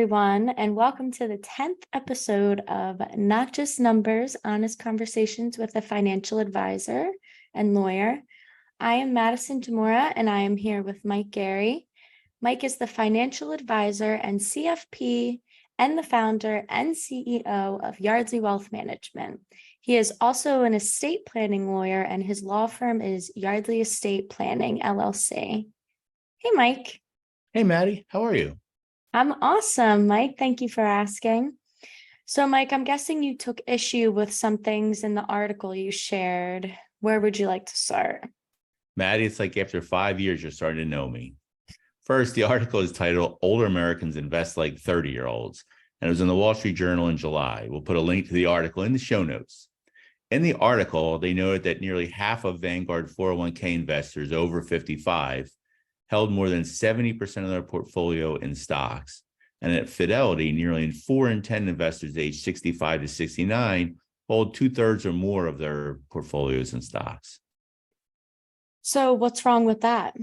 everyone, and welcome to the 10th episode of Not Just Numbers, Honest Conversations with a Financial Advisor and Lawyer. I am Madison Demora, and I am here with Mike Gary. Mike is the financial advisor and CFP and the founder and CEO of Yardley Wealth Management. He is also an estate planning lawyer, and his law firm is Yardley Estate Planning, LLC. Hey, Mike. Hey, Maddie. How are you? I'm awesome, Mike. Thank you for asking. So, Mike, I'm guessing you took issue with some things in the article you shared. Where would you like to start? Maddie, it's like after 5 years, you're starting to know me. First, the article is titled Older Americans Invest Like 30-Year-Olds, and it was in the Wall Street Journal in July. We'll put a link to the article in the show notes. In the article, they noted that nearly half of Vanguard 401k investors over 55 held more than 70% of their portfolio in stocks. And at Fidelity, nearly 4 in 10 investors aged 65 to 69 hold 2/3 or more of their portfolios in stocks. So what's wrong with that?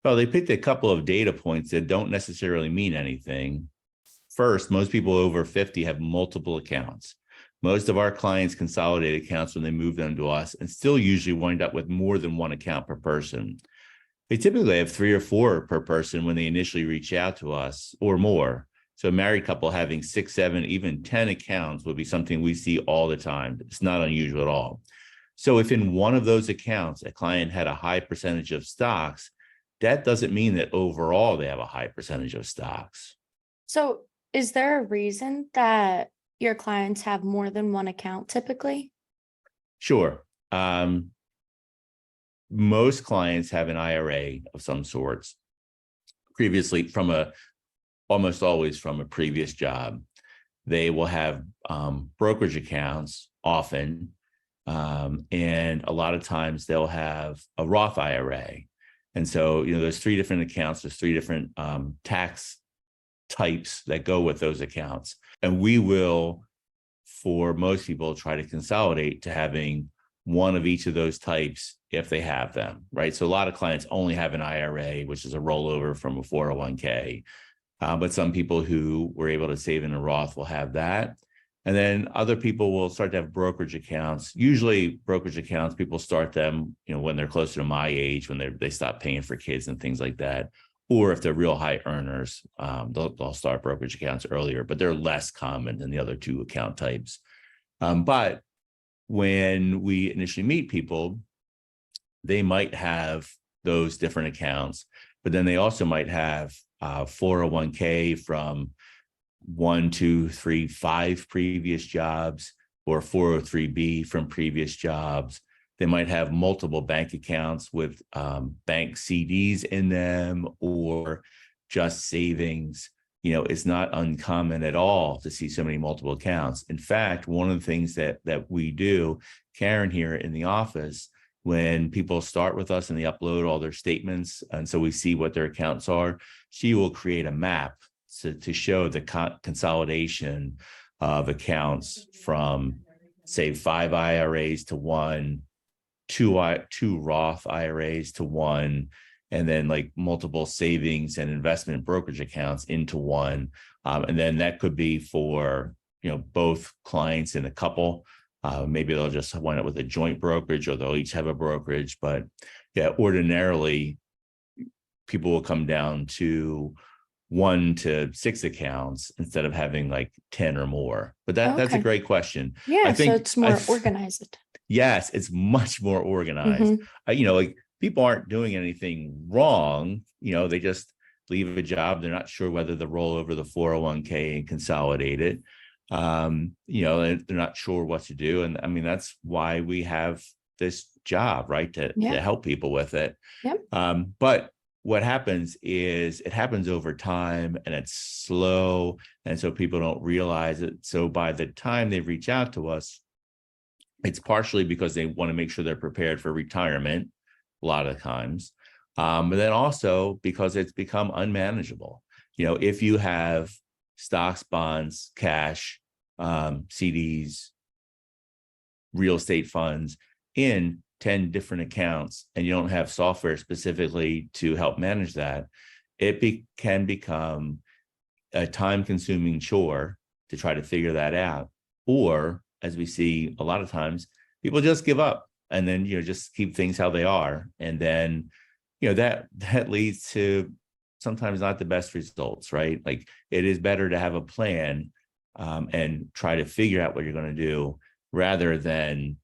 Well, they picked a couple of data points that don't necessarily mean anything. First, most people over 50 have multiple accounts. Most of our clients consolidate accounts when they move them to us and still usually wind up with more than one account per person. They typically have 3 or 4 per person when they initially reach out to us or more. So a married couple having 6, 7, even 10 accounts would be something we see all the time. It's not unusual at all. So if in one of those accounts, a client had a high percentage of stocks, that doesn't mean that overall they have a high percentage of stocks. So is there a reason that your clients have more than one account typically? Sure. Most clients have an IRA of some sorts, previously almost always from a previous job. They will have brokerage accounts often, and a lot of times they'll have a Roth IRA. And so, there's 3 different accounts, there's 3 different tax types that go with those accounts. And we will, for most people, try to consolidate to having one of each of those types if they have them, right? So a lot of clients only have an IRA, which is a rollover from a 401k. But some people who were able to save in a Roth will have that. And then other people will start to have brokerage accounts. Usually brokerage accounts, people start them, when they're closer to my age, when they stop paying for kids and things like that. Or if they're real high earners, they'll start brokerage accounts earlier, but they're less common than the other 2 account types. But when we initially meet people, they might have those different accounts, but then they also might have 401k from 1, 2, 3, 5 previous jobs, or 403b from previous jobs. They might have multiple bank accounts with bank CDs in them, or just savings. It's not uncommon at all to see so many multiple accounts. In fact, one of the things that we do, Karen here in the office, when people start with us and they upload all their statements, and so we see what their accounts are, she will create a map to show the consolidation of accounts from, say, 5 IRAs to 1, 2 Roth IRAs to 1, and then like multiple savings and investment brokerage accounts into 1. And then that could be for, both clients in a couple. Maybe they'll just wind up with a joint brokerage, or they'll each have a brokerage. But yeah, ordinarily, people will come down to 1 to 6 accounts instead of having like 10 or more. But that's a great question. Yeah, I think, so it's more organized. Yes, it's much more organized. Mm-hmm. People aren't doing anything wrong. They just leave a job. They're not sure whether to roll over the 401k and consolidate it. They're not sure what to do. And I mean, that's why we have this job, right? To help people with it. Yep. But what happens is it happens over time, and it's slow. And so people don't realize it. So by the time they reach out to us, it's partially because they want to make sure they're prepared for retirement a lot of times. But then also because it's become unmanageable. If you have stocks, bonds, cash, CDs, real estate funds in 10 different accounts, and you don't have software specifically to help manage that, it can become a time-consuming chore to try to figure that out, or as we see a lot of times, people just give up and then just keep things how they are, and then that leads to sometimes not the best results, right? Like, it is better to have a plan and try to figure out what you're going to do rather than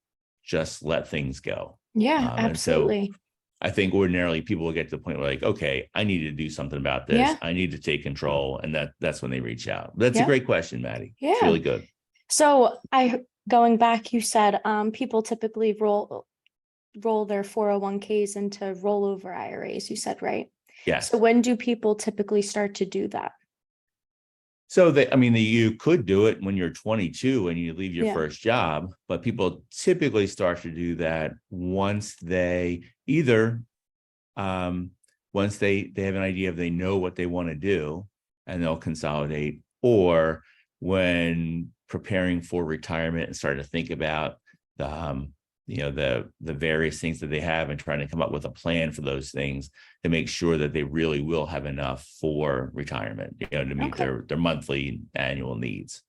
just let things go. Yeah, absolutely. And so I think ordinarily people will get to the point where, like, okay, I need to do something about this. Yeah. I need to take control. And that's when they reach out. That's Yeah. a great question, Maddie. Yeah. It's really good. So going back, you said people typically roll their 401ks into rollover IRAs, you said, right? Yes. So when do people typically start to do that? So you could do it when you're 22 and you leave your Yeah. first job, but people typically start to do that once they either once they have an idea of, they know what they want to do and they'll consolidate, or when preparing for retirement and start to think about the various things that they have and trying to come up with a plan for those things to make sure that they really will have enough for retirement, to meet their monthly annual needs.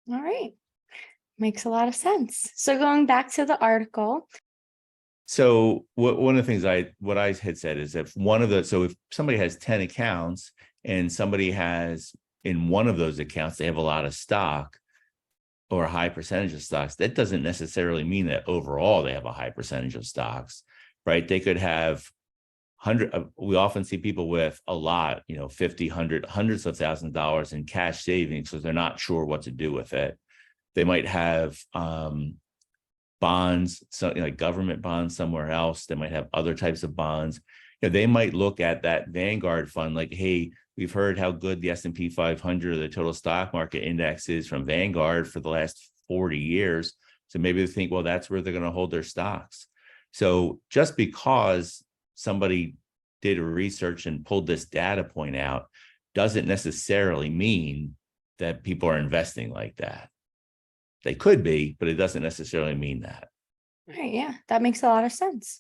All right. Makes a lot of sense. So going back to the article. So one of the things what I had said is if if somebody has 10 accounts and somebody has in one of those accounts, they have a lot of stock or a high percentage of stocks, that doesn't necessarily mean that overall they have a high percentage of stocks, right? They could have we often see people with a lot, 50, 100, hundreds of thousands of dollars in cash savings, so they're not sure what to do with it. They might have bonds, like government bonds somewhere else. They might have other types of bonds. They might look at that Vanguard fund like, hey, we've heard how good the S&P 500 or the total stock market index is from Vanguard for the last 40 years. So maybe they think, well, that's where they're going to hold their stocks. So just because somebody did a research and pulled this data point out doesn't necessarily mean that people are investing like that. They could be, but it doesn't necessarily mean that. Right. Yeah, that makes a lot of sense.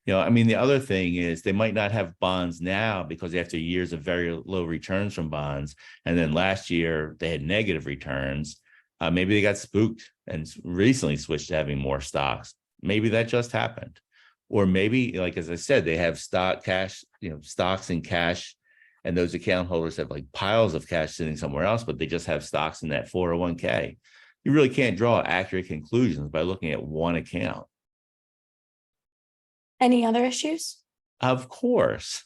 The other thing is they might not have bonds now because after years of very low returns from bonds, and then last year they had negative returns. Maybe they got spooked and recently switched to having more stocks. Maybe that just happened. Or maybe, like, as I said, they have stocks and cash, and those account holders have like piles of cash sitting somewhere else, but they just have stocks in that 401k. You really can't draw accurate conclusions by looking at one account. Any other issues? Of course.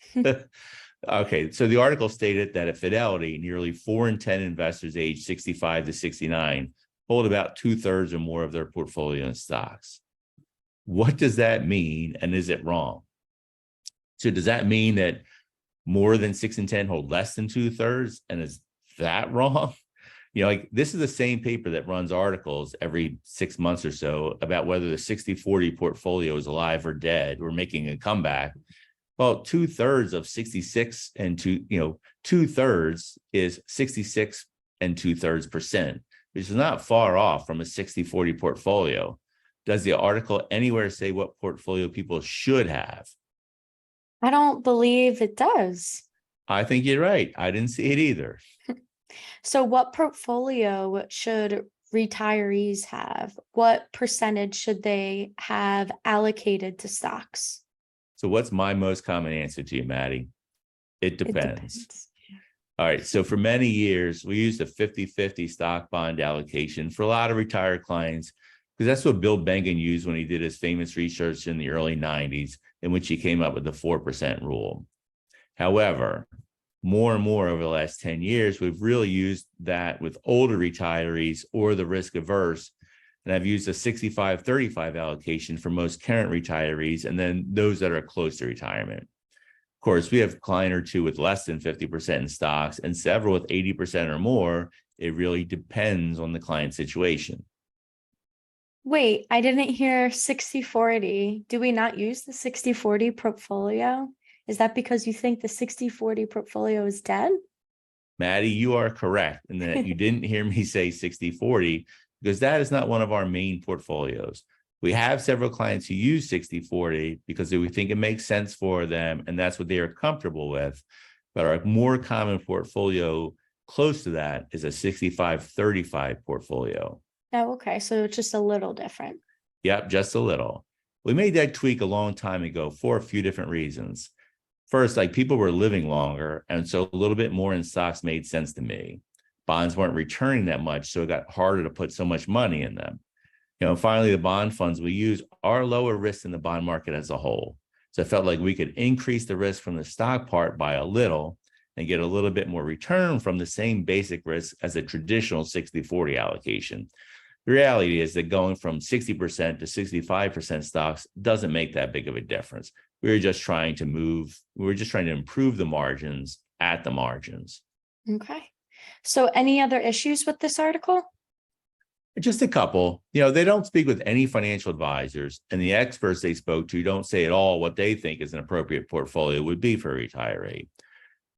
Okay, so the article stated that at Fidelity, nearly 4 in 10 investors aged 65 to 69 hold about 2/3 or more of their portfolio in stocks. What does that mean, and is it wrong? So does that mean that more than 6 in 10 hold less than 2/3, and is that wrong? This is the same paper that runs articles every 6 months or so about whether the 60-40 portfolio is alive or dead or making a comeback. Well, 2/3 of 66 and 2/3 is 66 and 2/3%, which is not far off from a 60-40 portfolio. Does the article anywhere say what portfolio people should have? I don't believe it does. I think you're right. I didn't see it either. So what portfolio should retirees have? What percentage should they have allocated to stocks? So what's my most common answer to you, Maddie? It depends. All right. So for many years, we used a 50-50 stock bond allocation for a lot of retired clients, because that's what Bill Bengen used when he did his famous research in the early 90s, in which he came up with the 4% rule. However, more and more over the last 10 years, we've really used that with older retirees or the risk averse. And I've used a 65-35 allocation for most current retirees, and then those that are close to retirement. Of course, we have a client or two with less than 50% in stocks and several with 80% or more. It really depends on the client situation. Wait, I didn't hear 60-40. Do we not use the 60-40 portfolio? Is that because you think the 60-40 portfolio is dead? Maddie, you are correct in that you didn't hear me say 60-40, because that is not one of our main portfolios. We have several clients who use 60-40 because we think it makes sense for them and that's what they are comfortable with. But our more common portfolio close to that is a 65-35 portfolio. Oh, okay. So it's just a little different. Yep, just a little. We made that tweak a long time ago for a few different reasons. First, like people were living longer, and so a little bit more in stocks made sense to me. Bonds weren't returning that much, so it got harder to put so much money in them. Finally, the bond funds we use are lower risk than the bond market as a whole. So I felt like we could increase the risk from the stock part by a little and get a little bit more return from the same basic risk as a traditional 60-40 allocation. The reality is that going from 60% to 65% stocks doesn't make that big of a difference. We were just trying to improve the margins at the margins. Okay. So any other issues with this article? Just a couple. They don't speak with any financial advisors, and the experts they spoke to don't say at all what they think is an appropriate portfolio would be for a retiree.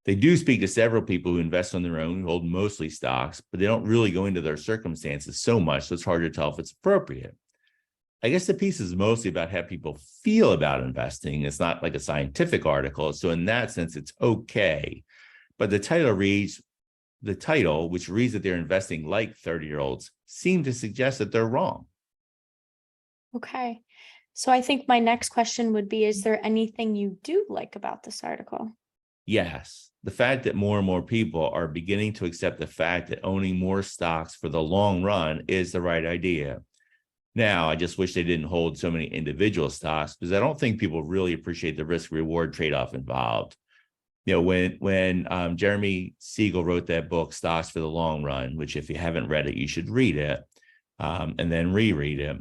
They do speak to several people who invest on their own, who hold mostly stocks, but they don't really go into their circumstances so much, so it's hard to tell if it's appropriate. I guess the piece is mostly about how people feel about investing. It's not like a scientific article, so in that sense, it's okay. But the title, which reads that they're investing like 30-year-olds, seem to suggest that they're wrong. Okay. So I think my next question would be, is there anything you do like about this article? Yes. The fact that more and more people are beginning to accept the fact that owning more stocks for the long run is the right idea. Now, I just wish they didn't hold so many individual stocks, because I don't think people really appreciate the risk-reward trade-off involved. When Jeremy Siegel wrote that book, Stocks for the Long Run, which if you haven't read it, you should read it and then reread it.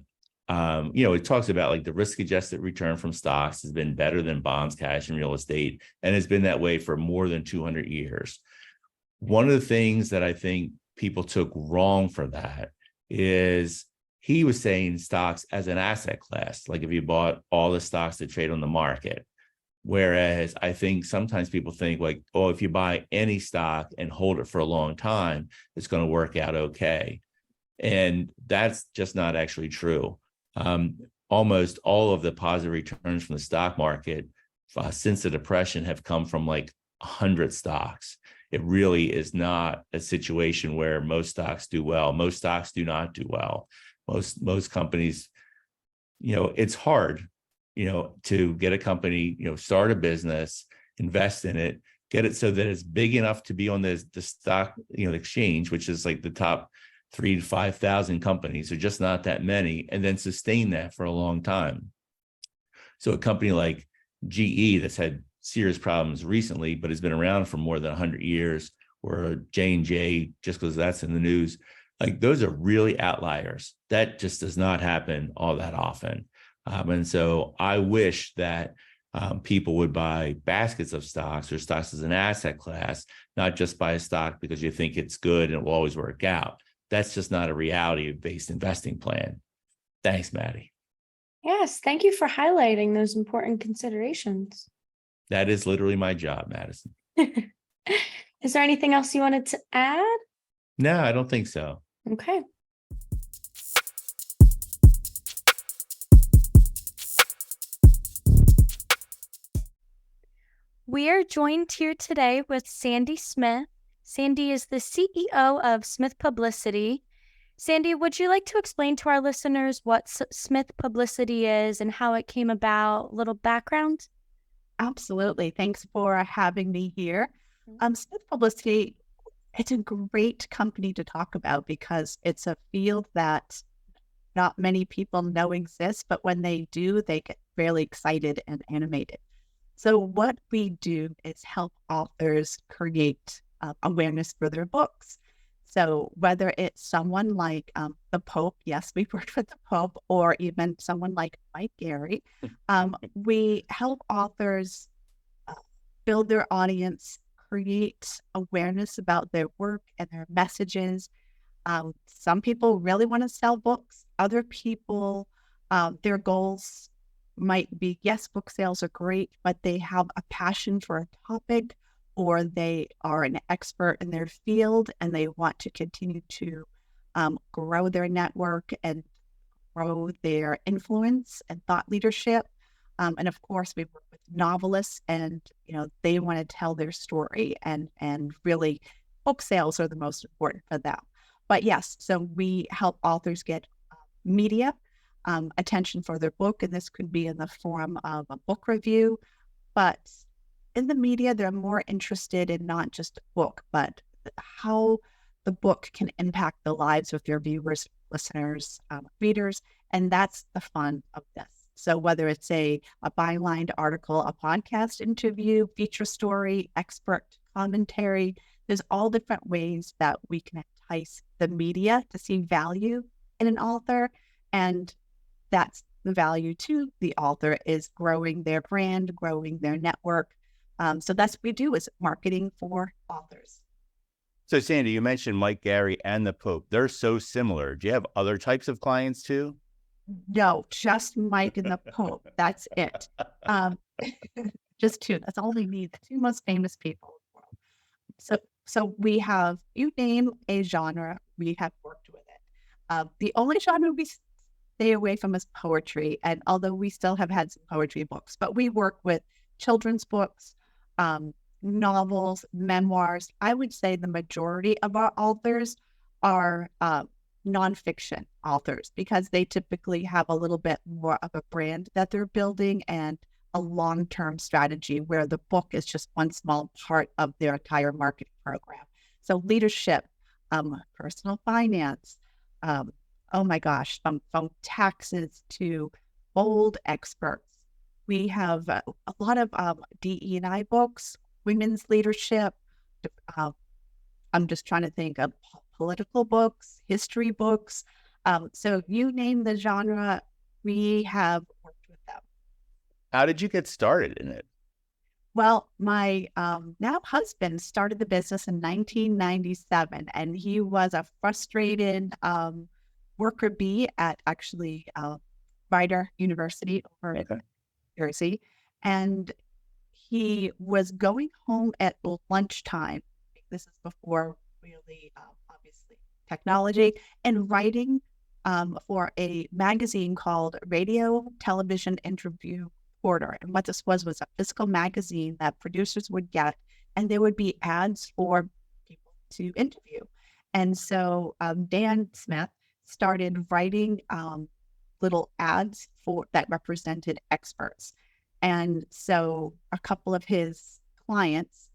It talks about like the risk-adjusted return from stocks has been better than bonds, cash, and real estate, and it's been that way for more than 200 years. One of the things that I think people took wrong for that is he was saying stocks as an asset class, like if you bought all the stocks that trade on the market. Whereas I think sometimes people think like, oh, if you buy any stock and hold it for a long time, it's going to work out okay. And that's just not actually true. Almost all of the positive returns from the stock market since the Depression have come from like 100 stocks. It really is not a situation where most stocks do well. Most stocks do not do well. Most companies, it's hard, to get a company, start a business, invest in it, get it so that it's big enough to be on the stock, exchange, which is like the top 3,000 to 5,000 companies. There's just not that many, and then sustain that for a long time. So a company like GE that's had serious problems recently, but has been around for more than 100 years, or J&J, just because that's in the news, like those are really outliers. That just does not happen all that often. And so I wish that people would buy baskets of stocks or stocks as an asset class, not just buy a stock because you think it's good and it will always work out. That's just not a reality-based investing plan. Thanks, Maddie. Yes, thank you for highlighting those important considerations. That is literally my job, Madison. Is there anything else you wanted to add? No, I don't think so. Okay. We are joined here today with Sandy Smith. Sandy is the CEO of Smith Publicity. Sandy, would you like to explain to our listeners what Smith Publicity is and how it came about? A little background? Absolutely. Thanks for having me here. Smith Publicity, it's a great company to talk about because it's a field that not many people know exists, but when they do, they get fairly excited and animated. So what we do is help authors create awareness for their books. So whether it's someone like the Pope, yes, we've worked with the Pope, or even someone like Mike Gary, we help authors build their audience, create awareness about their work and their messages. Some people really want to sell books. Other people, their goals might be, yes, book sales are great, but they have a passion for a topic, or they are an expert in their field and they want to continue to grow their network and grow their influence and thought leadership. And of course, we work with novelists, and they want to tell their story and really book sales are the most important for them. But yes, so we help authors get media attention for their book, and this could be in the form of a book review. But in the media, they're more interested in not just a book, but how the book can impact the lives of their viewers, listeners, readers, and that's the fun of this. So whether it's a bylined article, a podcast interview, feature story, expert commentary, there's all different ways that we can entice the media to see value in an author. And that's the value to the author, is growing their brand, growing their network. So that's what we do, is marketing for authors. So Sandy, you mentioned Mike, Gary, and the Pope. They're so similar. Do you have other types of clients too? No, just Mike and the Pope. That's it. Just two. That's all we need. The two most famous people in the world. So we have, you name a genre, we have worked with it. The only genre we stay away from is poetry. And although we still have had some poetry books, but we work with children's books, novels, memoirs. I would say the majority of our authors are nonfiction authors, because they typically have a little bit more of a brand that they're building and a long-term strategy, where the book is just one small part of their entire marketing program. So leadership, personal finance, oh my gosh, from taxes to bold experts. We have a lot of DE&I books, women's leadership. I'm just trying to think of political books, history books. So you name the genre, we have worked with them. How did you get started in it? Well, my now husband started the business in 1997, and he was a frustrated worker bee at actually Rider University over in New Jersey. And he was going home at lunchtime. This is before really, obviously, technology, and writing for a magazine called Radio Television Interview Reporter. And what this was a physical magazine that producers would get, and there would be ads for people to interview. And so Dan Smith started writing little ads for that represented experts. And so a couple of his clients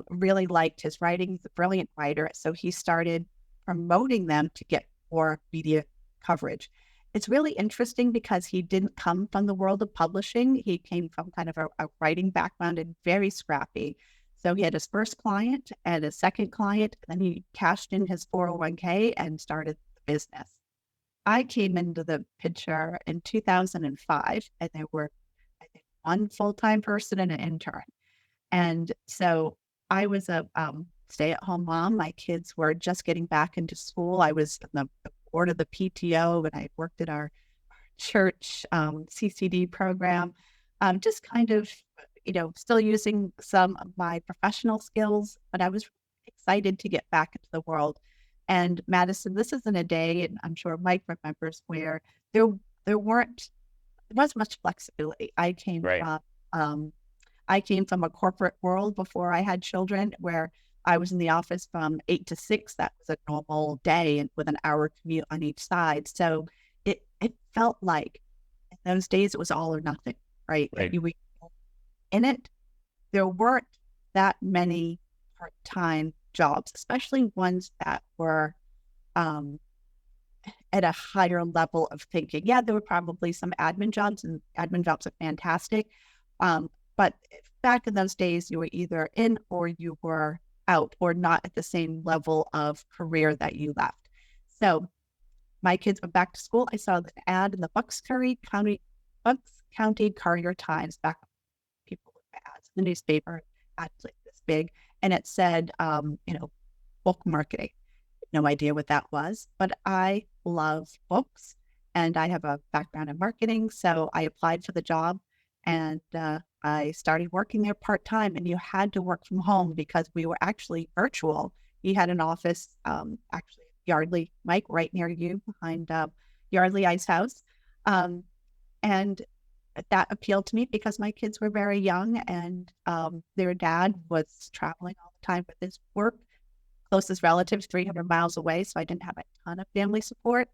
really liked his writing. He's a brilliant writer. So he started promoting them to get more media coverage. It's really interesting because he didn't come from the world of publishing. He came from kind of a writing background and very scrappy. So he had his first client and a second client, and then he cashed in his 401k and started the business. I came into the picture in 2005, and there were, I think, one full-time person and an intern. And so I was a stay-at-home mom. My kids were just getting back into school. I was in the board of the PTO, and I worked at our church CCD program, just kind of, still using some of my professional skills, but I was excited to get back into the world. And Madison, this isn't a day, and I'm sure Mike remembers, where there wasn't much flexibility. I came from a corporate world before I had children, where I was in the office from 8 to 6. That was a normal day, and with an hour commute on each side. So it felt like in those days it was all or nothing, right? In it, there weren't that many part-time jobs, especially ones that were at a higher level of thinking. Yeah, there were probably some admin jobs, and admin jobs are fantastic. But back in those days, you were either in or you were out, or not at the same level of career that you left. So my kids went back to school. I saw the ad in the Bucks County Courier Times, back when people look at ads in the newspaper, ads like this big, and it said, book marketing. No idea what that was, but I love books, and I have a background in marketing. So I applied for the job, and I started working there part-time, and you had to work from home because we were actually virtual. He had an office, actually, Yardley, Mike, right near you, behind Yardley Ice House. And that appealed to me because my kids were very young, and their dad was traveling all the time with his work closest relatives 300 miles away, so I didn't have a ton of family support.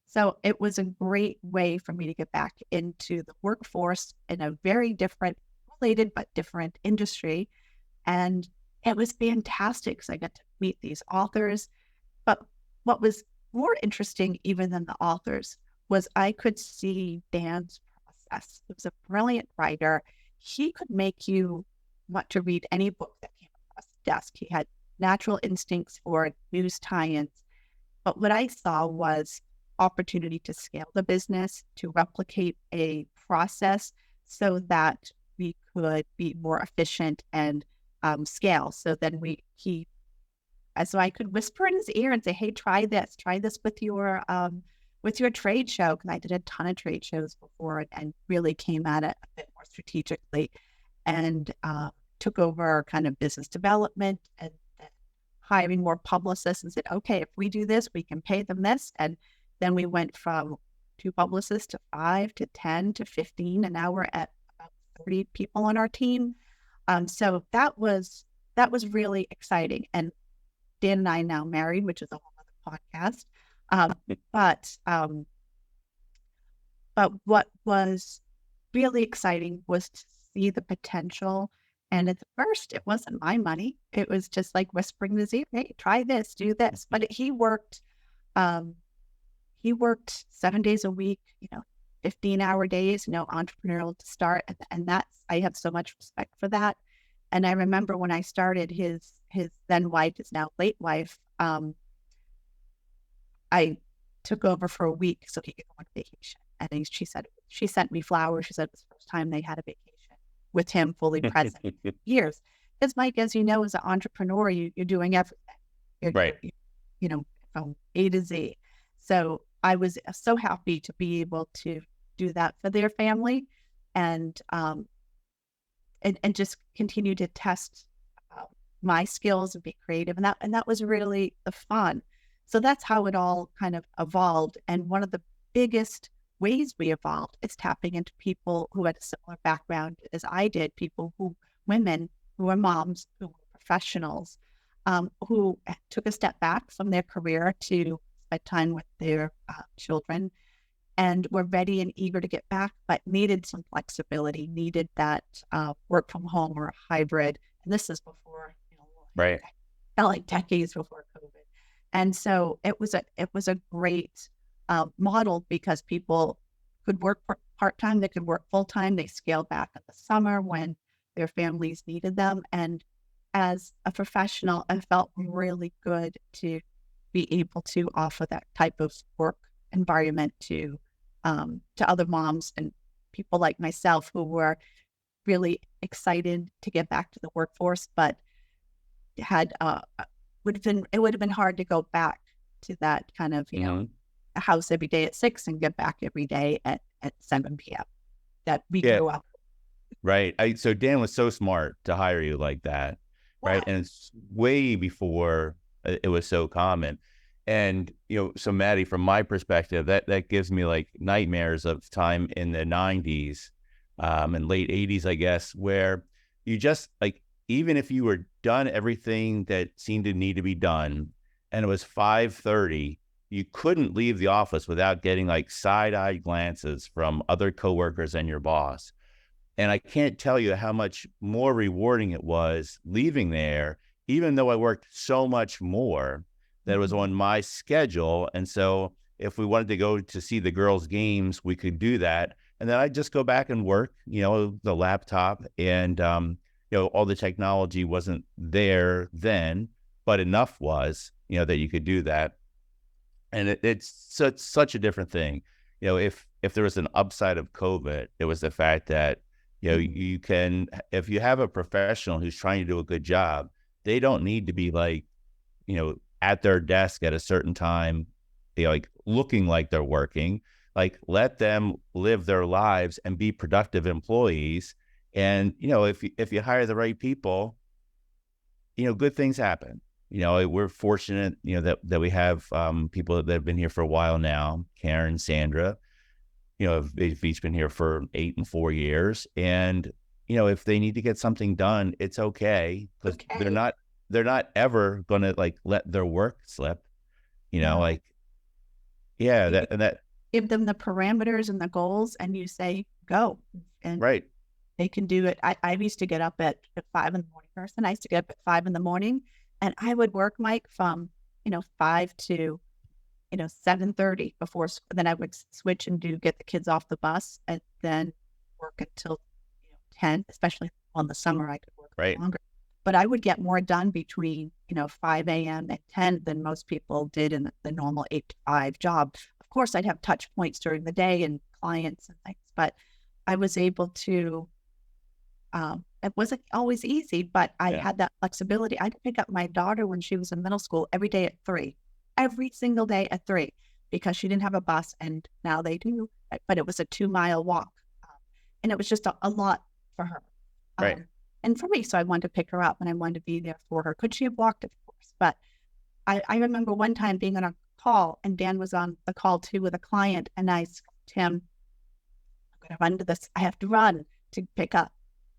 So it was a great way for me to get back into the workforce in a very different, related but different industry. And it was fantastic because I got to meet these authors. But what was more interesting even than the authors was I could see Dan's process. He was a brilliant writer. He could make you want to read any book that came across his desk. He had natural instincts for news tie-ins. But what I saw was opportunity to scale the business, to replicate a process so that we could be more efficient and scale. So then so I could whisper in his ear and say, "Hey, try this with your trade show." Because I did a ton of trade shows before and really came at it a bit more strategically, and took over kind of business development and hiring more publicists and said, "Okay, if we do this, we can pay them this." And then we went from 2 publicists to 5 to 10 to 15, and now we're at about 30 people on our team. So that was really exciting. And Dan and I now married, which is a whole other podcast. But what was really exciting was to see the potential. And at first, it wasn't my money. It was just like whispering in his ear, "Hey, try this, do this." But he worked 7 days a week, 15-hour days, entrepreneurial to start. And I have so much respect for that. And I remember when I started, his then wife, his now late wife, I took over for a week so he could go on vacation. And she sent me flowers. She said it was the first time they had a vacation with him fully present years. Because Mike, as you know, as an entrepreneur, you're doing everything. Right. From A to Z. So I was so happy to be able to do that for their family and just continue to test my skills and be creative. And that was really the fun. So that's how it all kind of evolved. And one of the biggest ways we evolved is tapping into people who had a similar background as I did, women who were moms, who were professionals, who took a step back from their career to spend time with their children and were ready and eager to get back, but needed some flexibility, needed that work from home or a hybrid. And this is before, Right. felt like decades before COVID. And so it was a great model because people could work part-time, they could work full-time, they scaled back in the summer when their families needed them. And as a professional, I felt really good to be able to offer that type of work environment to other moms and people like myself who were really excited to get back to the workforce, but had it would have been hard to go back to that kind of a house every day at 6 and get back every day at 7 p.m. that we grew up. Right. So Dan was so smart to hire you like that. Right. Wow. And it's way before it was so common. And, so Maddie, from my perspective, that gives me like nightmares of time in the 90s and late 80s, I guess, where you just like, even if you were done everything that seemed to need to be done and it was 5:30, you couldn't leave the office without getting like side-eyed glances from other coworkers and your boss. And I can't tell you how much more rewarding it was leaving there, even though I worked so much more that was on my schedule. And so if we wanted to go to see the girls' games, we could do that. And then I'd just go back and work, the laptop and, all the technology wasn't there then, but enough was, that you could do that. And it's such a different thing. If there was an upside of COVID, it was the fact that, you can, if you have a professional who's trying to do a good job, they don't need to be like, at their desk at a certain time, like looking like they're working. Like, let them live their lives and be productive employees. And, if you hire the right people, good things happen. We're fortunate, that we have people that have been here for a while now, Karen, Sandra, they've each been here for 8 and 4 years. And, if they need to get something done, it's okay because they're not they're not ever going to like let their work slip, No. like, yeah, You that, give them the parameters and the goals, and you say, go. And right. they can do it. I used to get up at 5 in the morning person. I used to get up at 5 in the morning, and I would work, Mike, from, 5 to, 7:30 before, then I would switch and get the kids off the bus, and then work until, 10, especially on the summer, I could work Right. longer. But I would get more done between, 5 a.m. and 10 than most people did in the normal 8 to 5 job. Of course, I'd have touch points during the day and clients and things, but I was able to, it wasn't always easy, but I Yeah. had that flexibility. I'd pick up my daughter when she was in middle school every day at 3, every single day at 3, because she didn't have a bus, and now they do, but it was a 2-mile walk. And it was just a lot for her. Right. And for me, so I wanted to pick her up and I wanted to be there for her. Could she have walked? Of course. But I remember one time being on a call, and Dan was on the call too with a client, and I said to him, I'm going to run to this. I have to run to pick up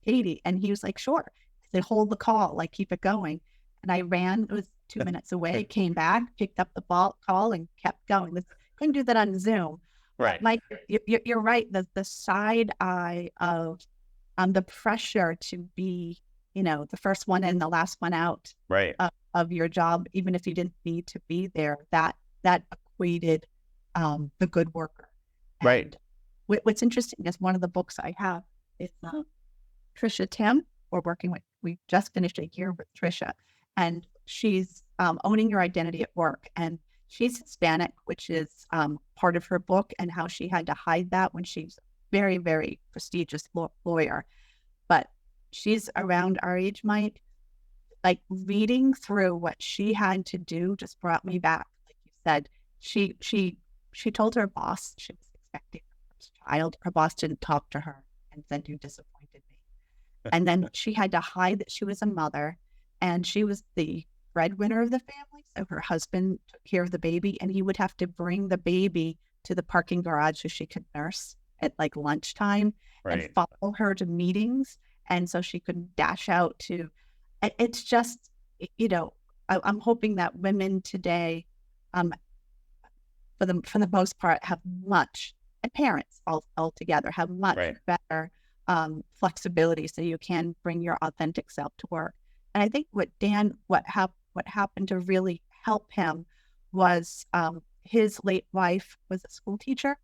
Katie. And he was like, sure. I said, hold the call, like keep it going. And I ran, it was 2 minutes away, came back, picked up the call and kept going. Couldn't do that on Zoom. Right. Mike, you're right. The side eye of the pressure to be, the first one in, the last one out Right. of your job, even if you didn't need to be there, that equated the good worker. Right. And what's interesting is one of the books I have is Trisha Tim. We're working with, we just finished a year with Trisha, and she's owning your identity at work. And she's Hispanic, which is part of her book, and how she had to hide that when she's very, very prestigious lawyer. But she's around our age, Mike. Like, reading through what she had to do just brought me back. Like you said, she told her boss she was expecting her first child. Her boss didn't talk to her and said, you disappointed me. And then she had to hide that she was a mother, and she was the breadwinner of the family. So her husband took care of the baby, and he would have to bring the baby to the parking garage so she could nurse at like lunchtime, Right. and follow her to meetings. And so she could dash out to, it's just, I'm hoping that women today, for the most part, have much, and parents all together have much Right. better flexibility, so you can bring your authentic self to work. And I think what happened to really help him was his late wife was a school teacher.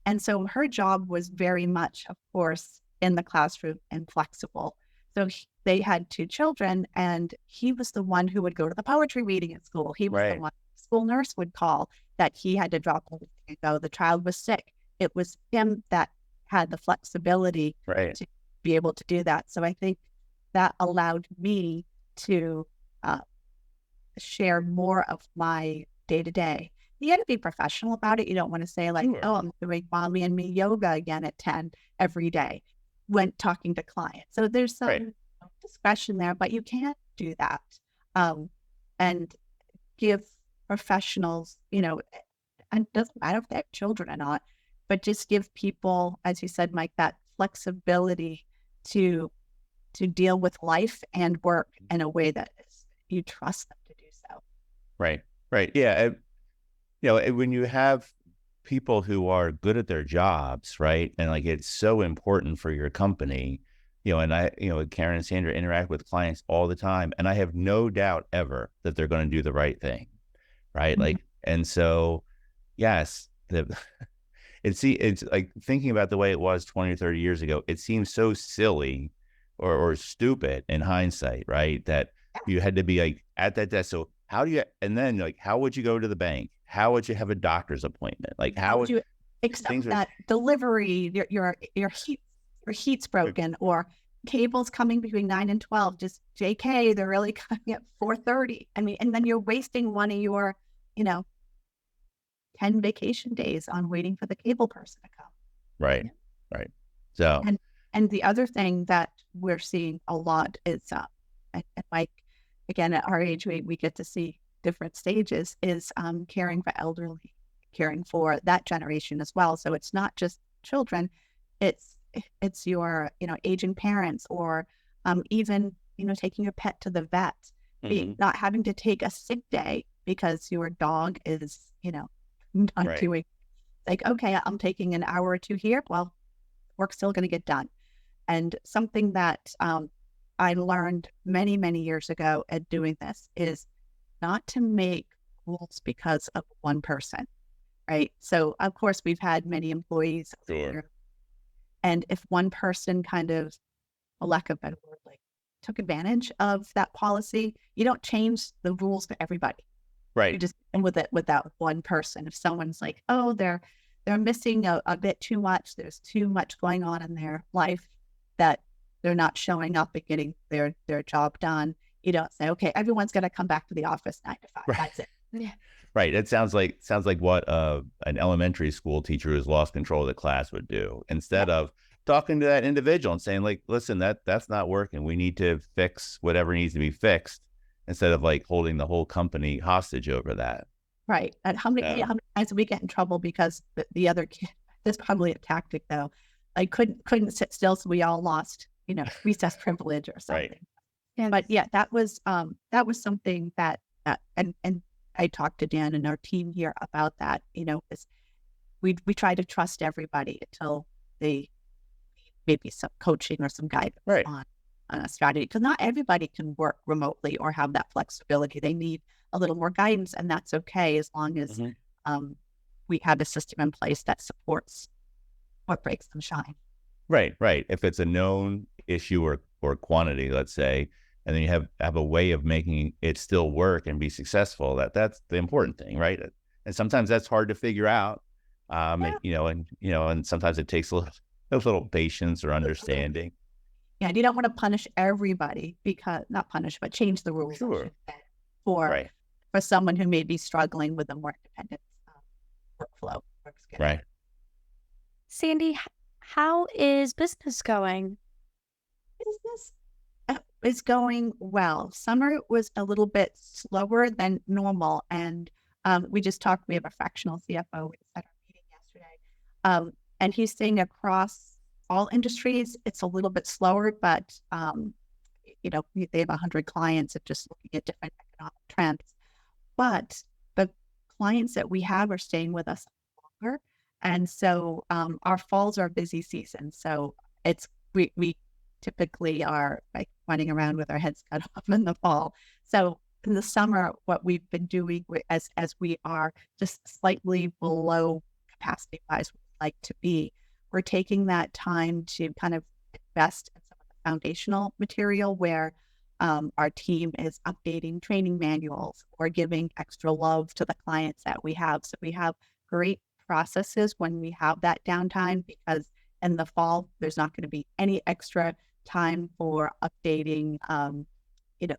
And so her job was very much, of course, in the classroom and flexible. So they had 2 children, and he was the one who would go to the poetry reading at school. He was Right. the one the school nurse would call that he had to drop everything and go. The child was sick. It was him that had the flexibility Right. to be able to do that. So I think that allowed me to share more of my day-to-day. You got to be professional about it. You don't want to say like, Sure. oh, I'm doing mommy and me yoga again at 10 every day when talking to clients. So there's some Right. discretion there, but you can't do that. And give professionals, and it doesn't matter if they have children or not, but just give people, as you said, Mike, that flexibility to deal with life and work in a way that you trust them to do so. Right. Right. Yeah. When you have people who are good at their jobs, right, and like it's so important for your company, and I, Karen and Sandra interact with clients all the time, and I have no doubt ever that they're going to do the right thing, right? Mm-hmm. Like, and so, yes, it's like thinking about the way it was 20 or 30 years ago. It seems so silly or stupid in hindsight, right? That you had to be like at that desk. So how do you, and then like, how would you go to the bank? How would you have a doctor's appointment? Like, How would you accept that delivery? Your heat's broken, or cables coming between 9 and 12. Just JK, they're really coming at 4:30. I mean, and then you're wasting one of your, 10 vacation days on waiting for the cable person to come. Right. Right. So, and the other thing that we're seeing a lot is, and Mike, again, at our age, we get to see different stages, is caring for elderly, caring for that generation as well. So it's not just children, it's your, aging parents, or even, taking your pet to the vet. being not having to take a sick day because your dog is, not Right. doing, like, okay, I'm taking an hour or two here. Well, work's still going to get done. And something that I learned many, many years ago at doing this is not to make rules because of one person, right? So, of course, we've had many employees. Sure. And if one person kind of, a lack of a better word, like took advantage of that policy, you don't change the rules for everybody. You Right. just, and with that one person, if someone's like, oh, they're missing a bit too much, there's too much going on in their life that they're not showing up and getting their job done, you don't say, okay, everyone's going to come back to the office 9 to 5. Right. That's it. Yeah. Right. It sounds like what an elementary school teacher who's lost control of the class would do, instead of talking to that individual and saying, like, listen, that's not working. We need to fix whatever needs to be fixed, instead of like holding the whole company hostage over that. Right. And how many times do we get in trouble because the other kid, this is probably a tactic though, like couldn't sit still, so we all lost, recess privilege or something. Right. Yeah. But yeah, that was something that and I talked to Dan and our team here about that, is we try to trust everybody until they maybe some coaching or some guidance Right. on a strategy, because not everybody can work remotely or have that flexibility. They need a little more guidance, and that's okay as long as we have a system in place that supports what breaks them shine. Right. Right. If it's a known issue or quantity, let's say, and then you have a way of making it still work and be successful, that's the important thing, right? And sometimes that's hard to figure out. And sometimes it takes a little patience or understanding. Yeah, and you don't want to punish everybody, because not punish, but change the rules, I Sure. should say, for Right. someone who may be struggling with a more independent workflow. Works good. Right. Sandy, how is business going? Business is going well. Summer was a little bit slower than normal, and we just talked. We have a fractional CFO. We had our meeting yesterday, and he's saying across all industries, it's a little bit slower, but they have 100 clients, and just looking at different economic trends. But the clients that we have are staying with us longer, and so our falls are busy season. So we typically are like running around with our heads cut off in the fall. So in the summer, what we've been doing as we are just slightly below capacity wise we'd like to be, we're taking that time to kind of invest in some of the foundational material where our team is updating training manuals or giving extra love to the clients that we have. So we have great processes when we have that downtime, because in the fall, there's not going to be any extra time for updating,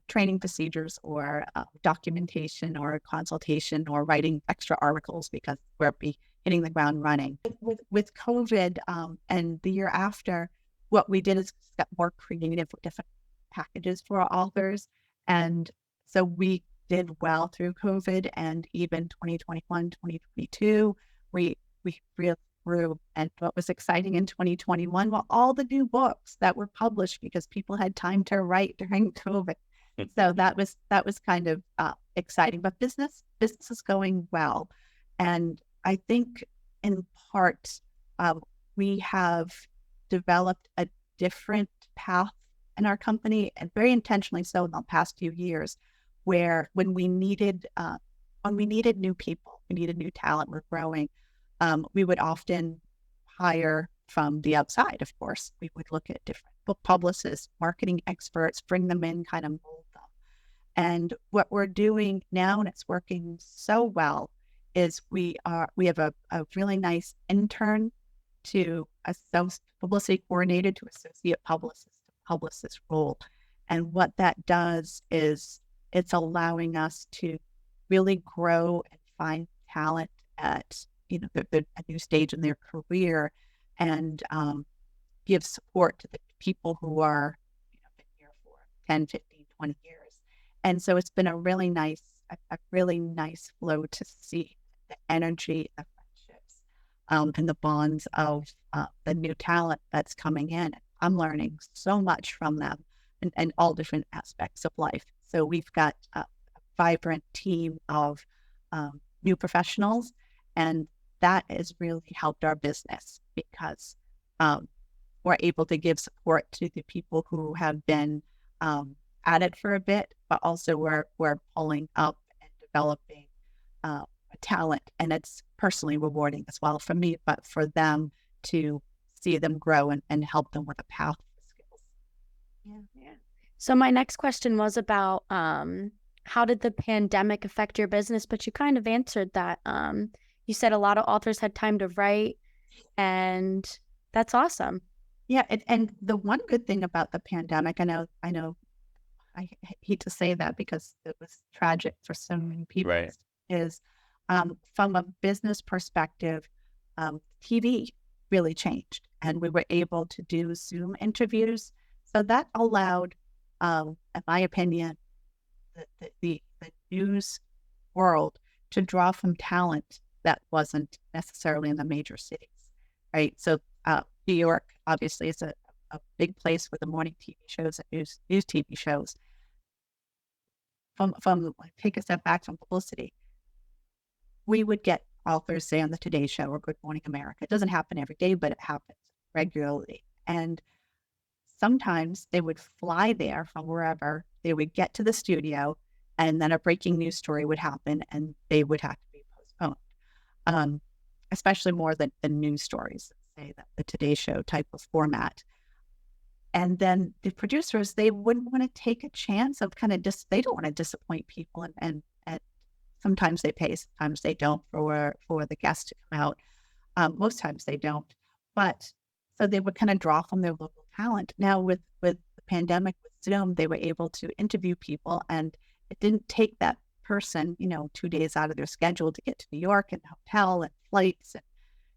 training procedures or documentation or consultation or writing extra articles, because we'll be hitting the ground running. With COVID and the year after, what we did is get more creative with different packages for our authors. And so we did well through COVID, and even 2021, 2022, we really grew. And what was exciting in 2021, well, all the new books that were published because people had time to write during COVID. So that was kind of exciting. But business is going well, and I think in part we have developed a different path in our company, and very intentionally so in the past few years, where when we needed new people, we needed new talent, we're growing, we would often hire from the outside. Of course, we would look at different book publicists, marketing experts, bring them in, kind of mold them. And what we're doing now, and it's working so well, is we have a really nice intern to publicity coordinator to associate publicist role. And what that does is it's allowing us to really grow and find talent at a new stage in their career, and give support to the people who are been here for 10, 15, 20 years. And so it's been a really nice flow to see the energy, the friendships, and the bonds of the new talent that's coming in. I'm learning so much from them and all different aspects of life. So we've got a vibrant team of new professionals, and that has really helped our business because we're able to give support to the people who have been at it for a bit, but also we're pulling up and developing talent, and it's personally rewarding as well for me, but for them to see them grow and help them with a path for skills. Yeah. So my next question was about how did the pandemic affect your business? But you kind of answered that. You said a lot of authors had time to write, and that's awesome. Yeah, and the one good thing about the pandemic, I know, I hate to say that because it was tragic for so many people, Right. is from a business perspective, TV really changed, and we were able to do Zoom interviews. So that allowed, in my opinion, the news world to draw from talent that wasn't necessarily in the major cities, right? So New York obviously is a big place with the morning TV shows and news TV shows. From take a step back from publicity, we would get authors, say, on the Today Show or Good Morning America. It doesn't happen every day, but it happens regularly. And sometimes they would fly there from wherever, they would get to the studio, and then a breaking news story would happen and they would have to be postponed, especially more than the news stories, say the Today Show type of format. And then the producers, they wouldn't want to take a chance of they don't want to disappoint people. And sometimes they pay, sometimes they don't for the guests to come out. Most times they don't. But so they would kind of draw from their local talent. Now with the pandemic, with Zoom, they were able to interview people, and it didn't take that person, 2 days out of their schedule to get to New York and hotel and flights. And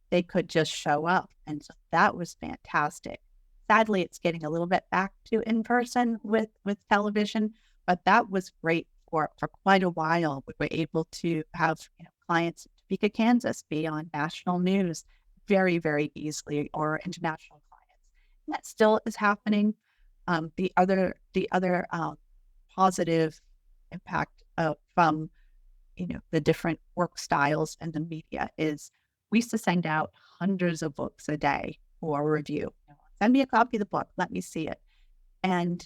they could just show up. And so that was fantastic. Sadly, it's getting a little bit back to in person with television, but that was great for quite a while. We were able to have clients in Topeka, Kansas be on national news very, very easily, or international clients. And that still is happening. The other positive impact from the different work styles and the media is we used to send out hundreds of books a day for review. Send me a copy of the book. Let me see it. And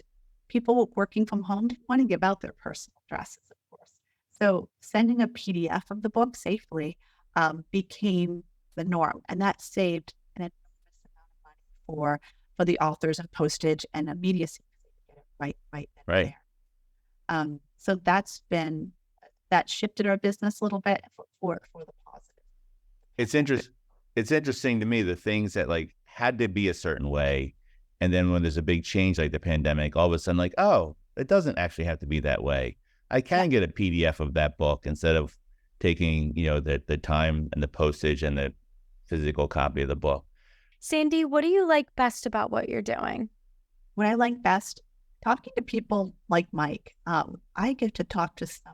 people working from home didn't want to give out their personal addresses, of course. So sending a PDF of the book safely became the norm. And that saved an enormous amount of money for the authors and postage and immediacy. Right then and there. So that shifted our business a little bit for the positive. It's interesting to me, the things that had to be a certain way. And then when there's a big change like the pandemic, all of a sudden oh, it doesn't actually have to be that way. I can get a PDF of that book instead of taking, the time and the postage and the physical copy of the book. Sandy, what do you like best about what you're doing? What I like best, talking to people like Mike. I get to talk to some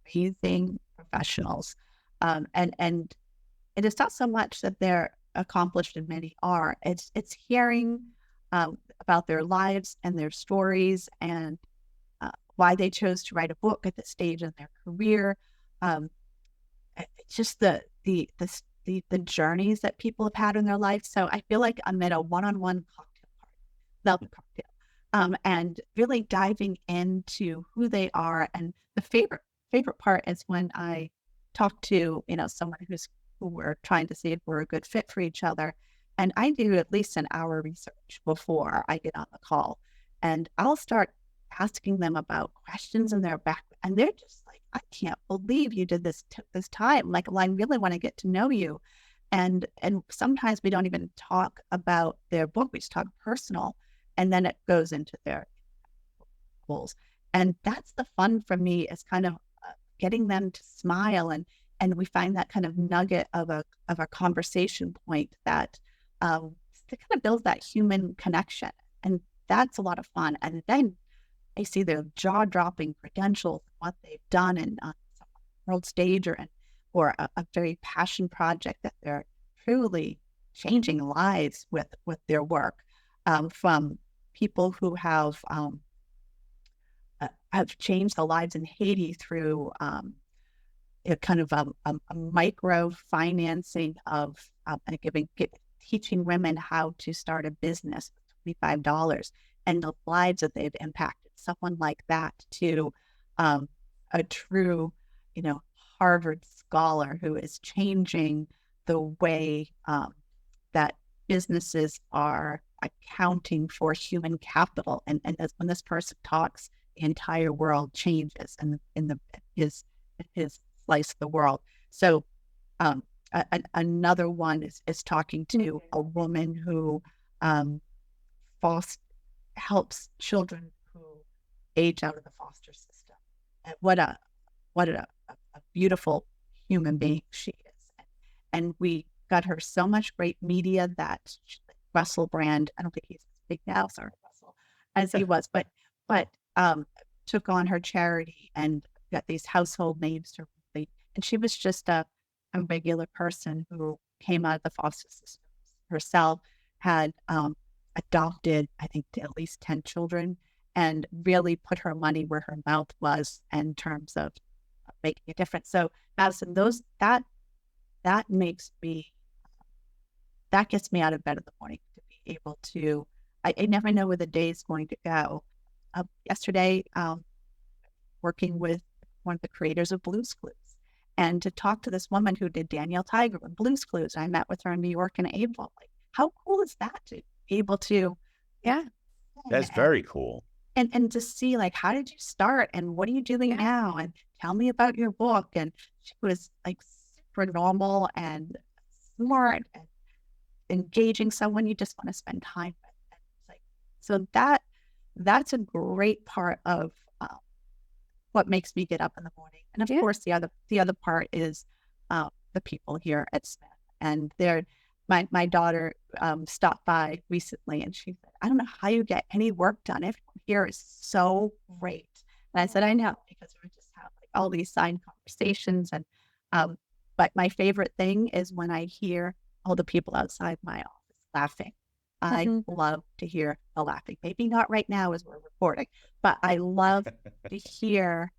amazing professionals. And it is not so much that they're accomplished, and many are. It's hearing about their lives and their stories, and why they chose to write a book at this stage in their career. It's just the journeys that people have had in their life. So I feel like I'm at a one-on-one cocktail, and really diving into who they are. And the favorite part is when I talk to someone who we're trying to see if we're a good fit for each other. And I do at least an hour research before I get on the call. And I'll start asking them about questions in their background. And they're just like, I can't believe you did this, took this time. Well, I really want to get to know you. And sometimes we don't even talk about their book. We just talk personal. And then it goes into their goals. And that's the fun for me, is kind of getting them to smile. And we find that kind of nugget of a conversation point that kind of builds that human connection. And that's a lot of fun. And then I see their jaw-dropping credentials, what they've done in some world stage or a very passion project that they're truly changing lives with their work, from people who have have changed the lives in Haiti through a kind of a micro financing of teaching women how to start a business with $25, and the lives that they've impacted. Someone like that to a true, Harvard scholar who is changing the way that businesses are accounting for human capital. And when this person talks, the entire world changes and in his slice of the world. So another one is talking to a woman who helps children who age out of the foster system. And what a beautiful human being she is. And we got her so much great media that Russell Brand, I don't think he's as big now, sorry, Russell, as he was, but took on her charity and got these household names to really, and she was just a regular person who came out of the foster system herself, had adopted, I think, at least 10 children, and really put her money where her mouth was in terms of making a difference. So Madison, that gets me out of bed in the morning to be able to, I never know where the day is going to go. Yesterday, working with one of the creators of Blue's Clues, and to talk to this woman who did Danielle Tiger with Blue's Clues. I met with her in New York in April. Like, how cool is that to be able to? Yeah. That's very cool. And to see, like, how did you start and what are you doing now? And tell me about your book. And she was like super normal and smart and engaging, someone you just want to spend time with. And it's like, so that's a great part of what makes me get up in the morning. And of course, the other part is the people here at Smith. And my daughter stopped by recently, and she said, "I don't know how you get any work done. Everyone here is so great." And I said, "I know, because we just have like all these side conversations." And but my favorite thing is when I hear all the people outside my office laughing. I love to hear the laughing. Maybe not right now as we're recording, but I love to hear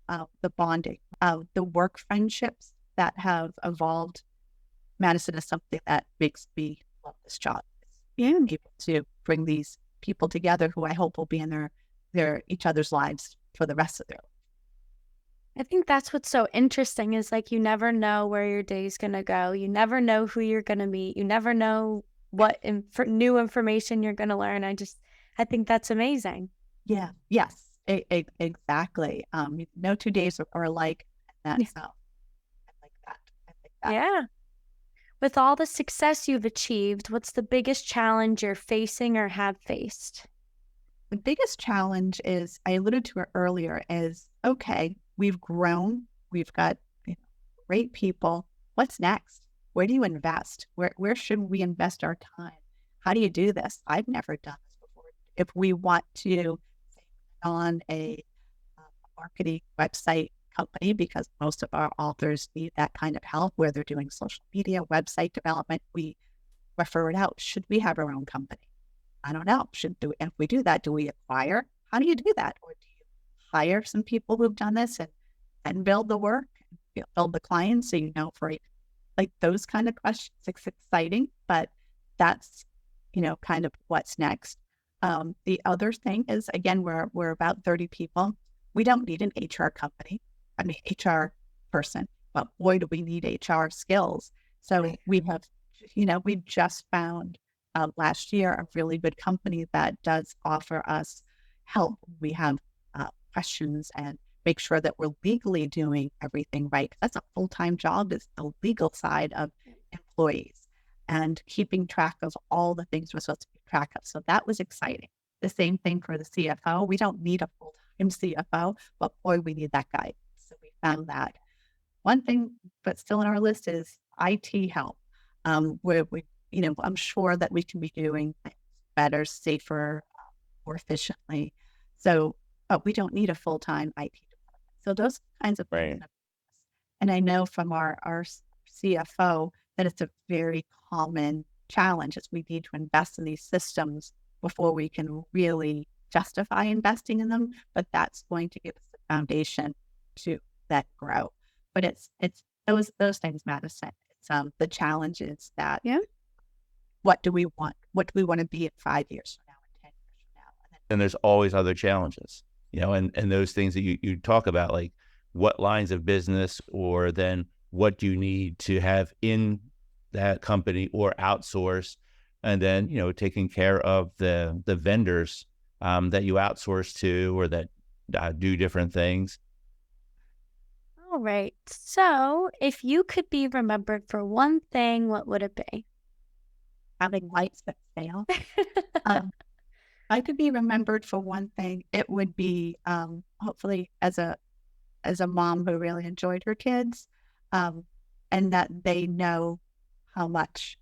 the bonding, the work friendships that have evolved. Madison is something that makes me love this job. Being able to bring these people together who I hope will be in their each other's lives for the rest of their life. I think that's what's so interesting is like you never know where your day's going to go. You never know who you're going to meet. You never know what new information you're going to learn. I think that's amazing. Yeah. Yes. Exactly. No 2 days are alike. I like that. Yeah. With all the success you've achieved, what's the biggest challenge you're facing or have faced? The biggest challenge is, I alluded to it earlier, is, okay, we've grown, we've got great people. What's next? Where do you invest? Where should we invest our time? How do you do this? I've never done this before. If we want to on a marketing website company, because most of our authors need that kind of help where they're doing social media, website development, we refer it out. Should we have our own company? I don't know. If we do that, do we acquire? How do you do that? Or do you hire some people who've done this and build the work, build the clients, so for like those kind of questions? It's exciting, but that's kind of what's next. The other thing is, again, we're about 30 people. We don't need an HR company. I mean, HR person, but boy, do we need HR skills. So we have, we just found last year a really good company that does offer us help. We have questions and make sure that we're legally doing everything right. That's a full-time job, is the legal side of employees and keeping track of all the things we're supposed to keep track of. So that was exciting. The same thing for the CFO. We don't need a full-time CFO, but boy, we need that guy. So we found that. One thing, but still on our list, is IT help. Where we, I'm sure that we can be doing things better, safer, more efficiently. So, but we don't need a full-time IT department. So those kinds of things. And I know from our CFO that it's a very common challenge, is we need to invest in these systems before we can really justify investing in them, but that's going to give us the foundation to that grow. But it's those things, Madison. It's the challenges that what do we want? What do we want to be in 5 years from now, and 10 years from now? And then, And there's always other challenges, and those things that you talk about, like what lines of business, or then what do you need to have in that company or outsource, and then, taking care of the vendors that you outsource to, or that do different things. All right. So if you could be remembered for one thing, what would it be? having lights that fail. I could be remembered for one thing. It would be hopefully as a mom who really enjoyed her kids, and that they know how much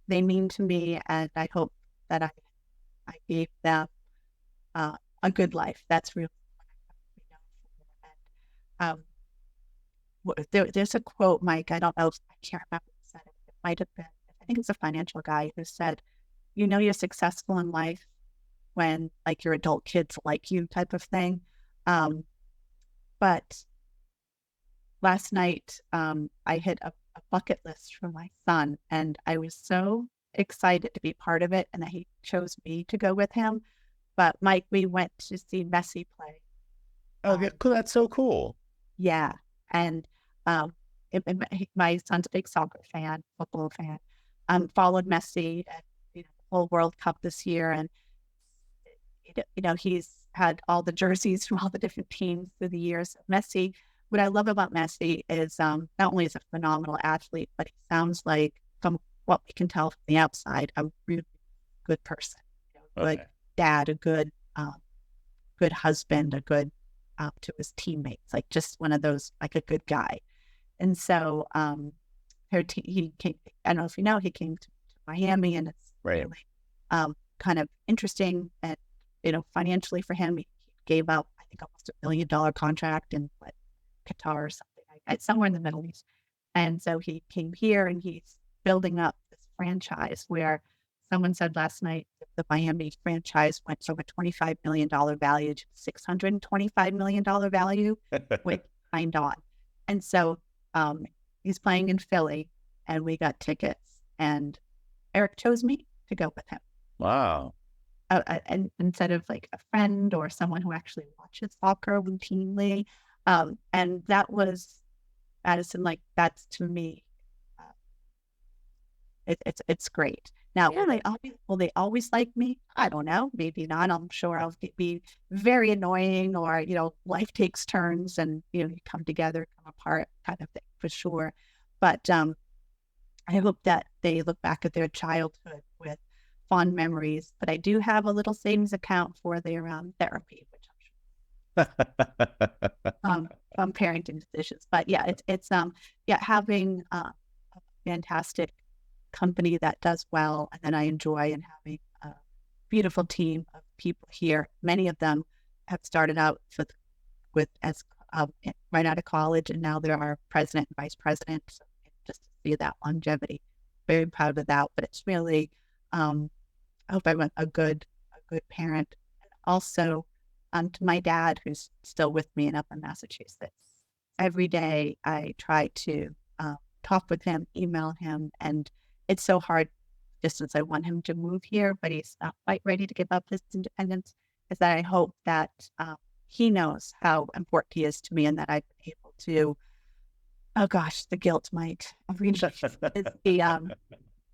they mean to me, and I hope that I gave them a good life. That's really what I have to be known for. And there's a quote, Mike. I don't know. I can't remember who said it. It might have been. I think it's a financial guy who said, "You're successful in life when like your adult kids like you," type of thing. But last night, I hit a bucket list for my son, and I was so excited to be part of it, and that he chose me to go with him. But Mike, we went to see Messi play. Oh, cool. That's so cool. Yeah, and my son's a big soccer fan, football fan. Followed Messi at the whole World Cup this year, and he's had all the jerseys from all the different teams through the years. Messi, what I love about Messi is not only is a phenomenal athlete, but he sounds like, from what we can tell from the outside, a really good person, good dad, a good husband, a good to his teammates, like just one of those, like a good guy. And so he came, I don't know if you know, he came to Miami, and it's really kind of interesting, and financially for him, he gave up, I think, almost $1 billion contract in Qatar or something like that, somewhere in the Middle East. And so he came here, and he's building up this franchise where someone said last night that the Miami franchise went from a $25 million value to $625 million value with signed on. And so he's playing in Philly, and we got tickets, and Eric chose me to go with him. Wow. And instead of like a friend or someone who actually watches soccer routinely. And that was, Madison, like, that's, to me, it's great. Now, will they always like me? I don't know. Maybe not. I'm sure I'll be very annoying, or, life takes turns, and, you come together, come apart, kind of thing, for sure. But I hope that they look back at their childhood with fond memories. But I do have a little savings account for their therapy, which I'm sure from parenting decisions. But yeah, it's having a fantastic company that does well, and then I enjoy, and having a beautiful team of people here. Many of them have started out with as right out of college, and now they're our president and vice president. So just to see that longevity, very proud of that. But it's really, I hope I'm a good parent. And also, to my dad, who's still with me and up in Massachusetts, every day I try to talk with him, email him, and it's so hard just since I want him to move here, but he's not quite ready to give up his independence. Is that I hope that he knows how important he is to me, and that I've been able to, oh gosh, the guilt, Mike,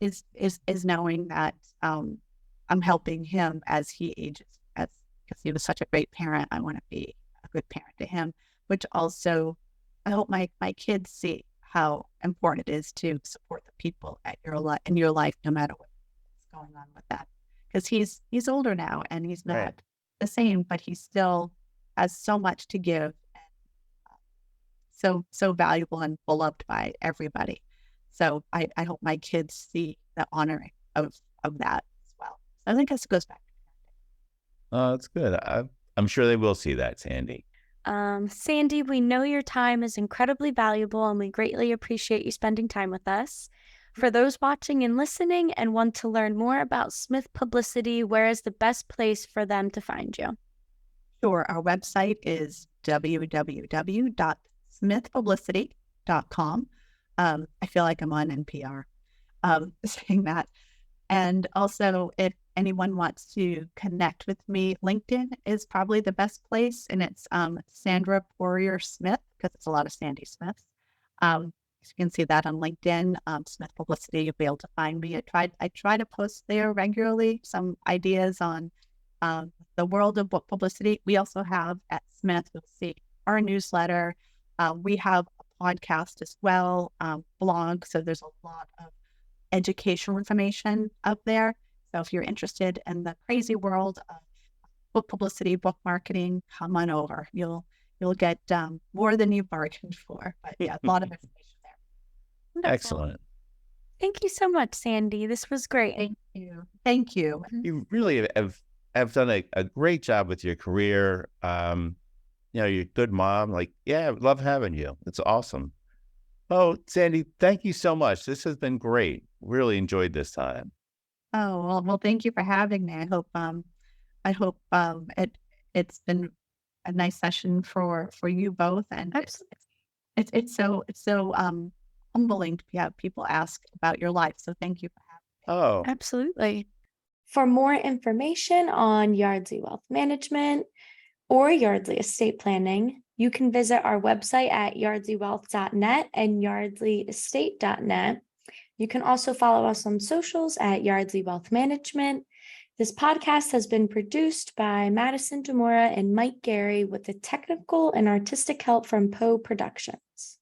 is knowing that I'm helping him as he ages, because he was such a great parent. I want to be a good parent to him, which also I hope my kids see how important it is to support the people in your life, no matter what's going on with that. Because he's older now, and he's not the same, but he still has so much to give, and so valuable and beloved by everybody. So I hope my kids see the honoring of that as well. So I think this goes back. Oh, that's good. I'm sure they will see that, Sandy. Sandy, we know your time is incredibly valuable, and we greatly appreciate you spending time with us. For those watching and listening and want to learn more about Smith Publicity, where is the best place for them to find you? Sure. Our website is www.smithpublicity.com. I feel like I'm on NPR saying that. And also, if anyone wants to connect with me, LinkedIn is probably the best place. And it's Sandra Poirier Smith, because it's a lot of Sandy Smiths. You can see that on LinkedIn, Smith Publicity. You'll be able to find me. I try to post there regularly some ideas on the world of book publicity. We also have at Smith, you'll see our newsletter. We have a podcast as well, blog. So there's a lot of educational information up there. So if you're interested in the crazy world of book publicity, book marketing, come on over. You'll get more than you bargained for. But yeah, a lot of information there. Wonderful. Excellent. Thank you so much, Sandy. This was great. Thank you. Thank you. You really have done a great job with your career. You're a good mom. Like, yeah, I love having you. It's awesome. Oh, Sandy, thank you so much. This has been great. Really enjoyed this time. Oh, well, thank you for having me. I hope it's been a nice session for you both. And it's so humbling to have people ask about your life. So thank you for having me. Oh, Absolutely. For more information on Yardley Wealth Management or Yardley Estate Planning, you can visit our website at yardleywealth.net and yardleyestate.net. You can also follow us on socials at Yardley Wealth Management. This podcast has been produced by Madison Demora and Mike Gary with the technical and artistic help from Poe Productions.